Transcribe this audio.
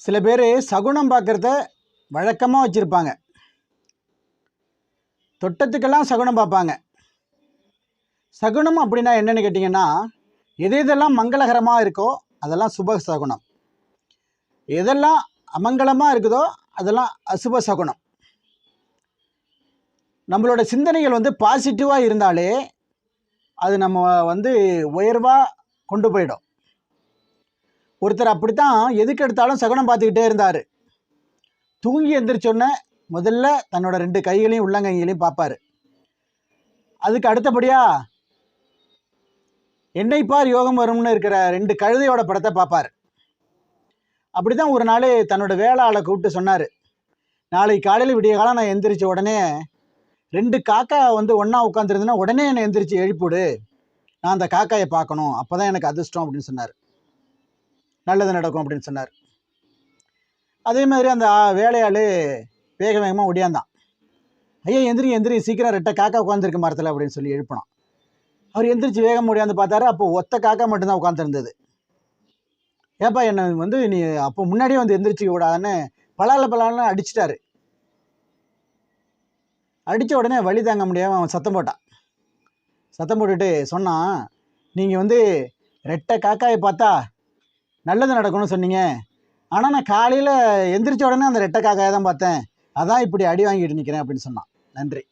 சில பேர் சகுனம் பார்க்குறத வழக்கமாக வச்சுருப்பாங்க. தொட்டத்துக்கெல்லாம் சகுனம் பார்ப்பாங்க. சகுனம் அப்படின்னா என்னன்னு கேட்டிங்கன்னா, எது எதெல்லாம் மங்களகரமாக இருக்கோ அதெல்லாம் சுப சகுனம். எதெல்லாம் அமங்கலமாக இருக்குதோ அதெல்லாம் அசுப சகுனம். நம்மளோட சிந்தனைகள் பாசிட்டிவாக இருந்தாலே அது நம்ம உயர்வாக கொண்டு போயிடும். ஒருத்தர் அப்படித்தான் எதுக்கு எடுத்தாலும் சகுனம் பார்த்துக்கிட்டே இருந்தார். தூங்கி எந்திரிச்சோன்னே முதல்ல தன்னோட 2 கைகளையும் உள்ளங்கைகளையும் பார்ப்பார். அதுக்கு அடுத்தபடியாக என்னைப்பார் யோகம் வரும்னு இருக்கிற 2 கழுதையோட படத்தை பார்ப்பார். அப்படி தான் ஒரு நாள் தன்னோட வேளாளை கூப்பிட்டு சொன்னார், நாளைக்கு காலையில் விடிய காலம் நான் எந்திரிச்ச உடனே 2 காக்கா ஒன்றா உட்காந்துருந்துன்னா உடனே என்னை எந்திரிச்சு எழுப்பிவிடு, நான் அந்த காக்காயை பார்க்கணும், அப்போ தான் எனக்கு அதிர்ஷ்டம் அப்படின்னு சொன்னார். நல்லது நடக்கும் அப்படின்னு சொன்னார். அதே மாதிரி அந்த வேலையாள் வேக வேகமாக ஒடியாந்தான். ஐயா எந்திரி சீக்கிரம் 2 காக்கா உட்காந்துருக்கு மரத்தில் அப்படின்னு சொல்லி எழுப்பினான். அவர் எந்திரிச்சு வேகம் ஒடியாந்து பார்த்தாரு. அப்போ ஒத்த காக்கா மட்டும்தான் உட்காந்துருந்தது. ஏப்பா என்னை நீ அப்போ முன்னாடியே எந்திரிச்சிக்க கூடாதுன்னு பலான்னு அடிச்சிட்டாரு. அடித்த உடனே வலி தாங்க முடியாமல் அவன் சத்தம் போட்டான். சத்தம் போட்டுட்டு சொன்னான், நீங்கள் 2 காக்காயை பார்த்தா நல்லது நடக்கும்னு சொன்னீங்க, ஆனால் நான் காலையில் எந்திரிச்ச உடனே அந்த 2 காக்காயை தான் பார்த்தேன், அதான் இப்படி அடி வாங்கிட்டு நிற்கிறேன் அப்படின்னு சொன்னான். நன்றி.